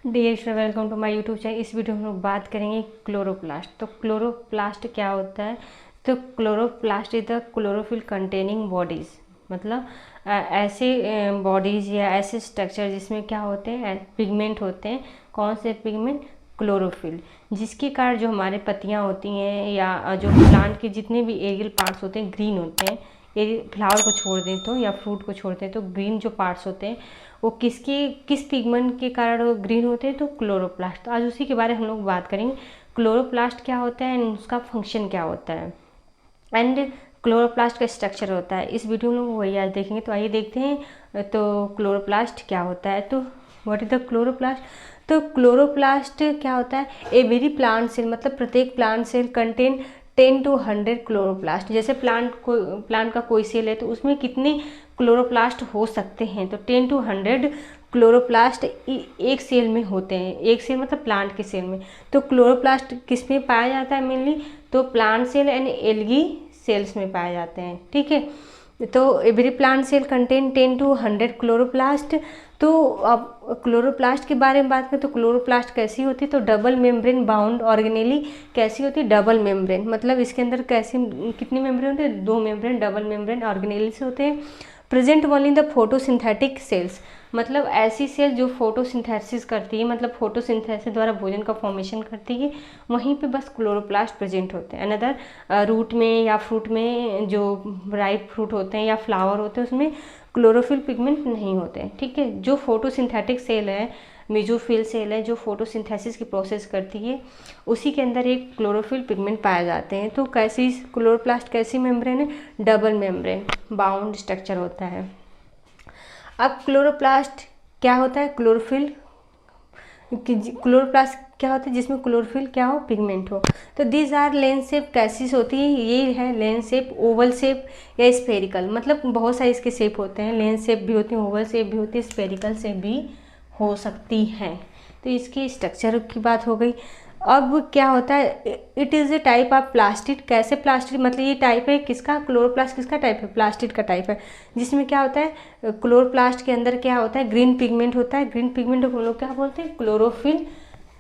Dear student, welcome to my YouTube channel. इस video में हम लोग बात करेंगे क्लोरोप्लास्ट। तो क्लोरोप्लास्ट क्या होता है? तो chloroplast is the chlorophyll containing bodies, मतलब ऐसे बॉडीज़ या ऐसे स्ट्रक्चर जिसमें क्या होते हैं, पिगमेंट होते हैं। कौन से पिगमेंट? क्लोरोफिल, जिसके कारण जो हमारे पत्तियाँ होती हैं या जो प्लांट के जितने भी एरियल पार्ट्स होते हैं ग्रीन होते हैं। ये फ्लावर को छोड़ दें तो या फ्रूट को छोड़ दें तो ग्रीन जो पार्ट्स होते हैं वो किस पिगमेंट के कारण ग्रीन होते हैं? तो क्लोरोप्लास्ट। तो आज उसी के बारे में हम लोग बात करेंगे। क्लोरोप्लास्ट क्या होता है एंड उसका फंक्शन क्या होता है एंड क्लोरोप्लास्ट का स्ट्रक्चर होता है। इस वीडियो में लोग वही आज देखेंगे। तो आइए देखते हैं तो क्लोरोप्लास्ट क्या होता है। तो व्हाट इज द क्लोरोप्लास्ट? तो क्लोरोप्लास्ट क्या होता है? ए वेरी प्लांट सेल, मतलब प्रत्येक plant cell contain 10 to 100 chloroplast. जैसे प्लांट का कोई सेल है तो उसमें कितने क्लोरोप्लास्ट हो सकते हैं? तो 10 to 100 क्लोरोप्लास्ट एक सेल में होते हैं। एक सेल मतलब प्लांट के सेल में। तो क्लोरोप्लास्ट किस में पाया जाता है मेनली? तो plant cell and algae cells में पाए जाते हैं। ठीक है, तो every plant cell contain 10 to 100 chloroplast. तो अब क्लोरोप्लास्ट के बारे में बात करें तो क्लोरोप्लास्ट कैसी होती है? तो डबल मेम्ब्रेन बाउंड ऑर्गेनेली। कैसी होती है? डबल मेम्ब्रेन, मतलब इसके अंदर कैसे कितनी मेम्ब्रेन होते हैं? 2 मेम्ब्रेन डबल मेम्ब्रेन ऑर्गेनेली से होते हैं। Present only in the photosynthetic cells, मतलब ऐसी सेल जो फोटोसिंथेसिस करती है, मतलब फोटोसिंथेसिस द्वारा भोजन का फॉर्मेशन करती है, वहीं पे बस क्लोरोप्लास्ट प्रेजेंट होते हैं। अनदर रूट में या फ्रूट में जो राइप फ्रूट होते हैं या फ्लावर होते हैं उसमें क्लोरोफिल पिगमेंट नहीं होते हैं। ठीक है, जो फोटोसिंथेटिक सेल है, मेसोफिल सेल है जो फोटोसिंथेसिस की प्रोसेस करती है, उसी के अंदर एक क्लोरोफिल पिगमेंट पाए जाते हैं। तो कैसी क्लोरोप्लास्ट कैसी मेम्ब्रेन है? डबल मेम्ब्रेन बाउंड स्ट्रक्चर होता है। अब क्लोरोप्लास्ट क्या होता है? क्लोरोप्लास्ट क्या होता है? जिसमें क्लोरोफिल क्या हो? पिगमेंट हो। तो दीज आर लेंस शेप कैसी होती है? ये है लेंस शेप, ओवल शेप या स्फेरिकल, मतलब बहुत सारे इसके शेप होते हैं। लेंस शेप भी होती है, ओवल शेप भी होती है, स्फेरिकल शेप भी हो सकती हैं। तो इसके स्ट्रक्चर की बात हो गई। अब क्या होता है? It is a type of plastid. कैसे प्लास्टिड? मतलब ये टाइप है किसका? क्लोरोप्लास्ट किसका टाइप है? प्लास्टिड का टाइप है, जिसमें क्या होता है क्लोरोप्लास्ट के अंदर क्या होता है? ग्रीन पिगमेंट होता है। ग्रीन पिगमेंट को हम लोग क्या बोलते हैं? क्लोरोफिल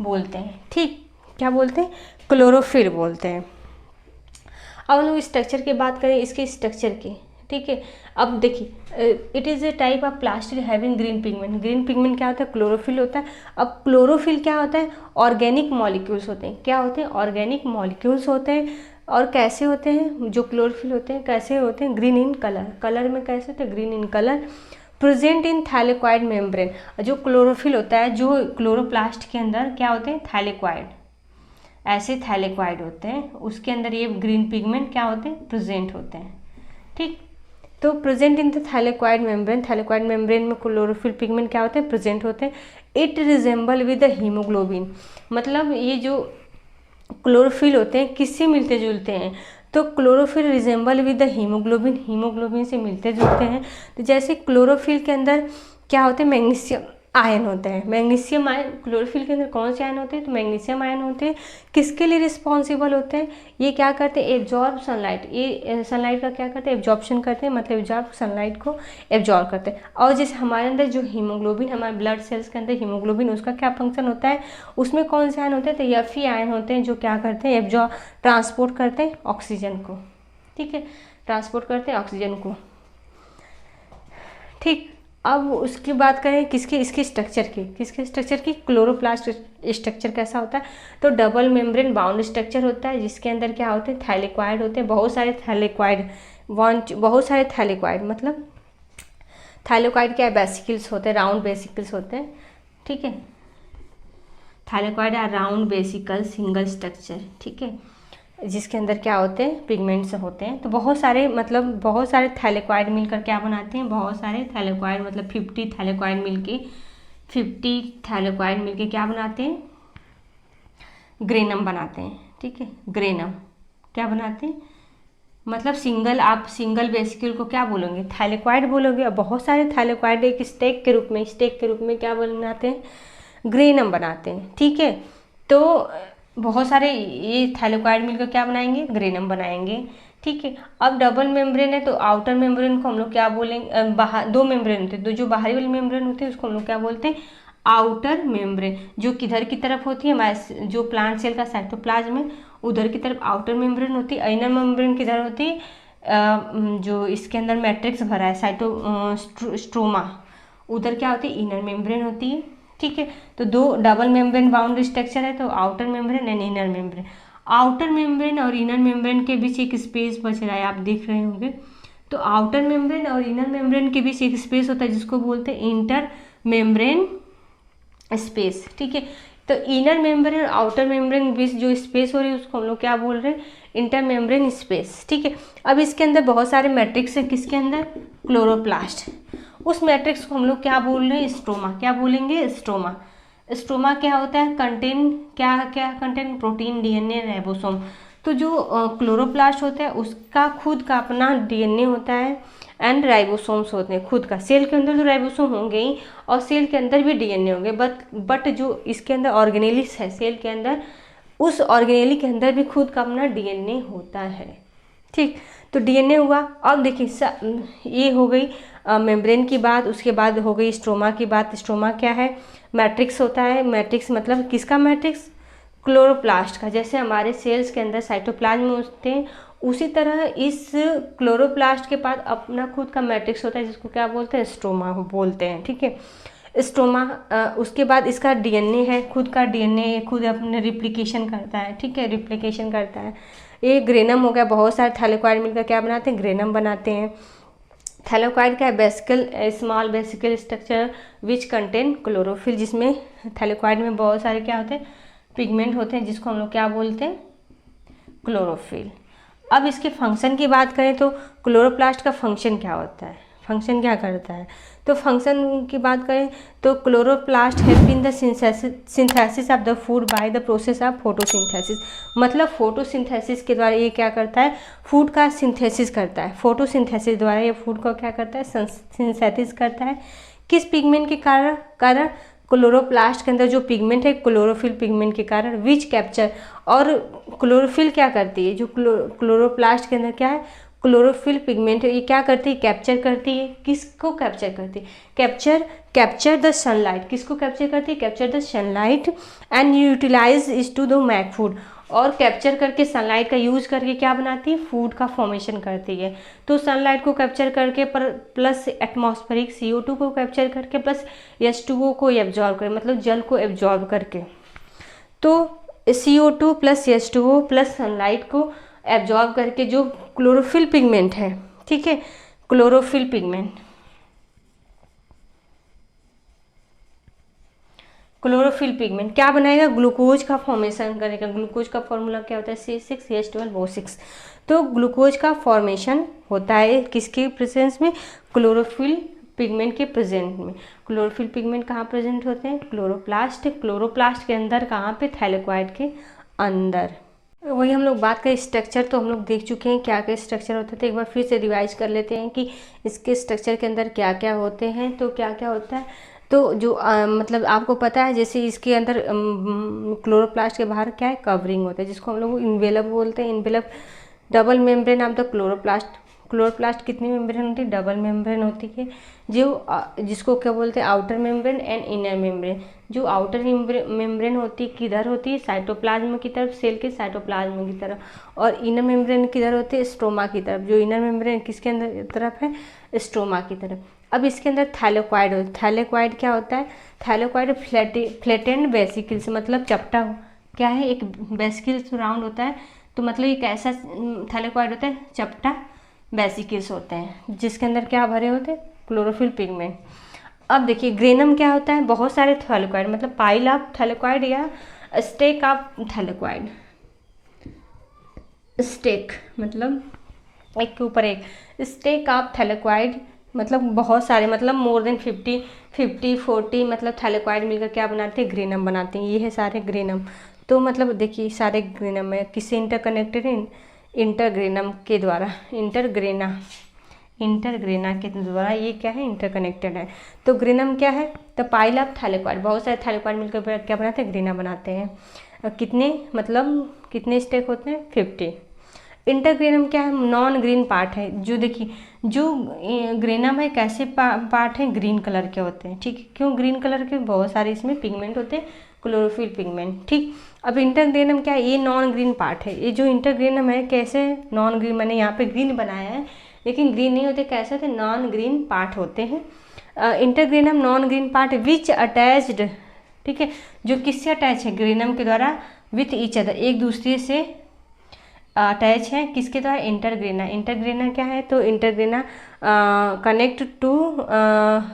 बोलते हैं। ठीक, क्या बोलते हैं? क्लोरोफिल बोलते हैं। अब हम लोग स्ट्रक्चर की बात करें, इसके स्ट्रक्चर की। ठीक है, अब देखिए it is a type of plastid having green pigment. Green pigment क्या होता है? क्लोरोफिल होता है। अब क्लोरोफिल क्या होता है? ऑर्गेनिक मॉलिक्यूल्स होते हैं। क्या होते हैं? ऑर्गेनिक मॉलिक्यूल्स होते हैं। और कैसे होते हैं? जो क्लोरोफिल होते हैं कैसे होते हैं? Green in colour. कलर में कैसे होते हैं? Green in colour. Present in thylakoid membrane. जो क्लोरोफिल होता है, जो क्लोरोप्लास्ट के अंदर क्या होते हैं? थैलेक्वाइड, ऐसे थैलेक्वाइड होते हैं, उसके अंदर ये ग्रीन पिगमेंट क्या होते हैं? प्रेजेंट होते हैं। ठीक, तो present in the thylakoid membrane. Thylakoid membrane में क्लोरोफिल पिगमेंट क्या होते हैं? प्रेजेंट होते हैं। It resemble with the haemoglobin, मतलब ये जो क्लोरोफिल होते हैं किससे मिलते जुलते हैं? तो chlorophyll resemble with the haemoglobin, haemoglobin से मिलते जुलते हैं। तो जैसे क्लोरोफिल के अंदर क्या होते हैं? मैग्नीशियम आयन होते हैं। मैग्नीशियम आयन, क्लोरोफिल के अंदर कौन से आयन होते हैं? तो मैग्नीशियम आयन होते हैं। किसके लिए रिस्पॉन्सिबल होते हैं? ये क्या करते हैं? Absorb sunlight. ये सनलाइट का क्या करते हैं? एब्जॉर्प्शन करते हैं, मतलब एब्जॉर्ब सनलाइट को एब्जॉर्ब करते हैं। और जैसे हमारे अंदर जो हीमोग्लोबिन, हमारे ब्लड सेल्स के अंदर हीमोग्लोबिन, उसका क्या फंक्शन होता है? उसमें कौन से आयन होते हैं? तो एफ आयन होते हैं, जो क्या करते हैं? एब्जॉर्ब, ट्रांसपोर्ट करते हैं ऑक्सीजन को। ठीक है, ट्रांसपोर्ट करते हैं ऑक्सीजन को। ठीक, अब उसकी बात करें किसके? इसके स्ट्रक्चर की। किसके स्ट्रक्चर की? क्लोरोप्लास्ट स्ट्रक्चर कैसा होता है? तो डबल मेम्ब्रेन बाउंड स्ट्रक्चर होता है, जिसके अंदर क्या होते हैं? थैलेक्वाइड होते हैं, बहुत सारे थैलेक्वाइड, बहुत सारे थैलेक्वाइड, मतलब थैलेक्वाइड क्या है? बेसिकल्स होते हैं, राउंड बेसिकल्स होते हैं। ठीक है, thylakoid are round vesicle single structure. ठीक है, जिसके अंदर क्या होते हैं? पिगमेंट्स होते हैं। तो बहुत सारे, मतलब बहुत सारे थैलेक्वाइड मिलकर क्या बनाते हैं? बहुत सारे थैलेक्वाइड, मतलब 50 थैलेक्वाइड मिलके क्या बनाते हैं? ग्रेनम बनाते हैं। ठीक है, ग्रेनम क्या बनाते हैं? मतलब आप सिंगल बेसिकल को क्या बोलोगे? थैलेक्वाइड बोलोगे। और बहुत सारे थैलेक्वाइड एक स्टेक के रूप में क्या बनाते हैं? ग्रेनम बनाते हैं। ठीक है, तो बहुत सारे ये थैलेक्वाइड मिलकर क्या बनाएंगे? ग्रेनम बनाएंगे। ठीक है, अब डबल मेम्ब्रेन है तो आउटर मेम्ब्रेन को हम लोग क्या बोलेंगे? बाहर 2 मेम्ब्रेन होते हैं, तो जो बाहरी वाली मेम्ब्रेन होती है उसको हम लोग क्या बोलते हैं? आउटर मेम्ब्रेन जो किधर की तरफ होती है, हमारे जो प्लांट सेल का साइटोप्लाज्म है उधर की तरफ आउटर मेम्ब्रेन होती है। इनर मेम्ब्रेन किधर होती है, जो इसके अंदर मैट्रिक्स भरा है स्ट्रोमा, उधर क्या होती है, इनर मेम्ब्रेन होती है। ठीक है, तो दो डबल मेम्ब्रेन बाउंड स्ट्रक्चर है, तो outer membrane and inner membrane. Outer membrane और इनर मेम्ब्रेन के बीच एक स्पेस बच रहा है, आप देख रहे होंगे। तो आउटर मेम्ब्रेन और इनर मेम्ब्रेन के बीच एक स्पेस होता है जिसको बोलते हैं इंटर मेम्ब्रेन स्पेस। ठीक है, तो इनर मेम्ब्रेन और आउटर मेम्ब्रेन के बीच जो स्पेस हो रही है उसको हम लोग क्या बोल रहे हैं, इंटर मेम्ब्रेन स्पेस। ठीक है, अब इसके अंदर बहुत सारे मैट्रिक्स हैं, किसके अंदर, क्लोरोप्लास्ट। उस मैट्रिक्स को हम लोग क्या बोल रहे हैं, स्ट्रोमा। क्या बोलेंगे, स्ट्रोमा। स्ट्रोमा क्या होता है, कंटेन क्या क्या कंटेन, प्रोटीन, डीएनए, राइबोसोम। तो जो क्लोरोप्लास्ट होता है उसका खुद का अपना डीएनए होता है एंड राइबोसोम्स होते हैं खुद का। सेल के अंदर तो राइबोसोम होंगे ही और सेल के अंदर भी डीएनए होंगे, बट जो इसके अंदर ऑर्गेनेलिस है सेल के अंदर, उस ऑर्गेनेली के अंदर भी खुद का अपना डीएनए होता है। ठीक, तो डीएनए हुआ। अब देखिए ये हो गई मेम्ब्रेन की बात, उसके बाद हो गई स्ट्रोमा की बात। स्ट्रोमा क्या है, मैट्रिक्स होता है। मैट्रिक्स मतलब किसका मैट्रिक्स, क्लोरोप्लास्ट का। जैसे हमारे सेल्स के अंदर साइटोप्लाज्म होते हैं उसी तरह इस क्लोरोप्लास्ट के पास अपना खुद का मैट्रिक्स होता है जिसको क्या बोलते हैं, स्ट्रोमा बोलते हैं। ठीक है, स्ट्रोमा। उसके बाद इसका डीएनए है, खुद का डीएनए खुद अपने रिप्लिकेशन करता है। ठीक है, रिप्लिकेशन करता है। ये ग्रेनम हो गया, बहुत सारे थैलेकॉइड मिलकर क्या बनाते हैं, ग्रेनम बनाते हैं। थैलेकॉइड क्या है, vesicle small vesicle structure which contain chlorophyll, जिसमें थैलेकॉइड में बहुत सारे क्या होते हैं, पिगमेंट होते हैं जिसको हम लोग क्या बोलते हैं, क्लोरोफिल। अब इसके फंक्शन की बात करें तो क्लोरोप्लास्ट का फंक्शन क्या होता है, फंक्शन क्या करता है, तो फंक्शन की बात करें तो chloroplast help in the synthesis of the food by the process of photosynthesis. मतलब फोटोसिंथेसिस के द्वारा ये क्या करता है, फूड का सिंथेसिस करता है। फोटोसिंथेसिस द्वारा ये फूड को क्या करता है, सिंथेसिस करता है। किस पिगमेंट के कारण क्लोरोप्लास्ट के अंदर जो पिगमेंट है क्लोरोफिल पिगमेंट के कारण, विच कैप्चर। और क्लोरोफिल क्या करती है, जो क्लोरोप्लास्ट के अंदर क्या है, क्लोरोफिल पिगमेंट है, ये क्या करती है, कैप्चर करती है। किसको कैप्चर करती है, कैप्चर द सनलाइट। किसको कैप्चर करती है, capture the sunlight and utilize is to the make food. और कैप्चर करके सनलाइट का यूज करके क्या बनाती है, फूड का फॉर्मेशन करती है। तो सनलाइट को कैप्चर करके प्लस एटमॉस्फेरिक CO2 को कैप्चर करके प्लस H2O को एब्जॉर्ब करे, मतलब जल को एब्जॉर्ब करके। तो CO2 plus H2O plus sunlight को एब्जॉर्ब करके जो क्लोरोफिल पिगमेंट है, ठीक है, क्लोरोफिल पिगमेंट, क्लोरोफिल पिगमेंट क्या बनाएगा, ग्लूकोज का फॉर्मेशन करेगा। ग्लूकोज का फॉर्मूला क्या होता है, C6H12O6। तो ग्लूकोज का फॉर्मेशन होता है किसके प्रेजेंस में, क्लोरोफिल पिगमेंट के प्रेजेंट में। क्लोरोफिल पिगमेंट कहाँ प्रेजेंट होते हैं, क्लोरोप्लास्ट के अंदर, कहाँ पे, थैलेकॉइड के अंदर। वही हम लोग बात करें स्ट्रक्चर, तो हम लोग देख चुके हैं क्या क्या स्ट्रक्चर होते थे। एक बार फिर से रिवाइज कर लेते हैं कि इसके स्ट्रक्चर के अंदर क्या क्या होते हैं। तो क्या क्या होता है, तो जो मतलब आपको पता है, जैसे इसके अंदर क्लोरोप्लास्ट के बाहर क्या है, कवरिंग होता है जिसको हम लोग इन्वेलप बोलते हैं। Envelope double membrane of the chloroplast कितनी मेम्ब्रेन होती है, डबल मेम्ब्रेन होती है। जो जिसको क्या बोलते हैं, outer membrane and inner membrane. जो आउटर मेम्ब्रेन होती है किधर होती है, साइटोप्लाज्म की तरफ, सेल के साइटोप्लाज्म की तरफ। और इनर मेम्ब्रेन किधर होती है, स्ट्रोमा की तरफ। जो इनर मेम्ब्रेन किसके अंदर तरफ है, स्ट्रोमा की तरफ। अब इसके अंदर थैलेकॉइड होता है। थैलेकॉइड क्या होता है, थैलेकॉइड फ्लैटेंड वेसिकल्स, मतलब चपटा क्या है, एक वेसिकल्स राउंड होता है। तो मतलब एक ऐसा थैलेकॉइड होता है, चपटा वेसिकल्स होते हैं जिसके अंदर क्या भरे होते हैं, क्लोरोफिल पिगमेंट। अब देखिए ग्रेनम क्या होता है, बहुत सारे थैलेकॉइड, मतलब पाइल ऑफ थैलेकॉइड या स्टेक ऑफ थैलेकॉइड। स्टेक मतलब एक के ऊपर एक, स्टेक ऑफ थैलेकॉइड मतलब बहुत सारे, मतलब मोर देन 40 मतलब थैलेकॉइड मिलकर क्या बनाते हैं, ग्रेनम बनाते हैं। ये है सारे ग्रेनम। तो मतलब देखिए सारे ग्रेनम में किससे इंटरकनेक्टेड है, इंटरग्रेनम के द्वारा, इंटरग्रेना के द्वारा ये क्या है, इंटरकनेक्टेड है। तो ग्रेनम क्या है, तो पाइल ऑफ थैलेकॉइड, बहुत सारे थैलेकॉइड मिलकर क्या बनाते हैं, ग्रेना बनाते हैं। कितने मतलब कितने स्टेक होते हैं, 50। इंटरग्रेनम क्या है, नॉन ग्रीन पार्ट है। जो देखिए जो ग्रेनम है कैसे पार्ट है, ग्रीन कलर के होते हैं, ठीक है। क्यों ग्रीन कलर के, बहुत सारे इसमें पिगमेंट होते हैं, क्लोरोफिल पिगमेंट, ठीक। अब इंटरग्रेनम क्या है, ये नॉन ग्रीन पार्ट है। ये जो इंटरग्रेनम है कैसे नॉन ग्रीन, मैंने यहाँ पे ग्रीन बनाया है लेकिन ग्रीन नहीं होते, कैसे होते, नॉन ग्रीन पार्ट होते हैं। Intergranum non green part which attached, ठीक है, जो किससे अटैच है, ग्रेनम के द्वारा, विथ ईच अदर, एक दूसरे से अटैच है, किसके द्वारा, इंटरग्रेना। इंटरग्रेना क्या है, तो intergrana connect to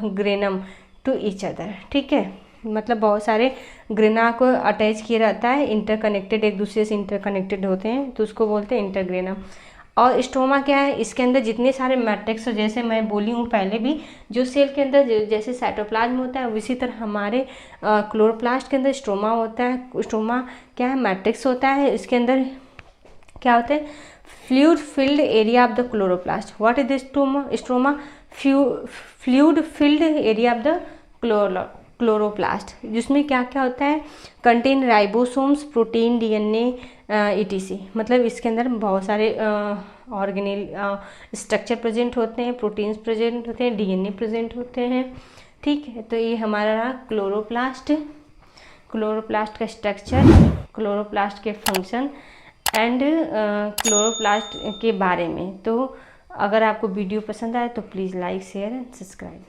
granum to each other, ठीक है। मतलब बहुत सारे ग्रेना को अटैच किया रहता है, इंटरकनेक्टेड, एक दूसरे से इंटरकनेक्टेड होते हैं, तो उसको बोलते हैं इंटरग्रेनम। और स्टोमा क्या है, इसके अंदर जितने सारे मैट्रिक्स, जैसे मैं बोली हूँ पहले भी, जो सेल के अंदर जैसे साइटोप्लाज्म होता है, उसी तरह हमारे क्लोरोप्लास्ट के अंदर स्टोमा होता है। स्टोमा क्या है, मैट्रिक्स होता है, इसके अंदर क्या होता है, fluid filled area of the chloroplast. What is the stoma, stoma fluid filled area of the chloroplast, जिसमें क्या क्या होता है, contain ribosomes, protein, DNA, etc. मतलब इसके अंदर बहुत सारे ऑर्गेनेल स्ट्रक्चर प्रेजेंट होते हैं, प्रोटीन्स प्रेजेंट होते हैं, डीएनए प्रेजेंट होते हैं, ठीक है। तो ये हमारा रहा क्लोरोप्लास्ट, क्लोरोप्लास्ट का स्ट्रक्चर, क्लोरोप्लास्ट के फंक्शन एंड क्लोरोप्लास्ट के बारे में। तो अगर आपको वीडियो पसंद आए तो please like, share and subscribe.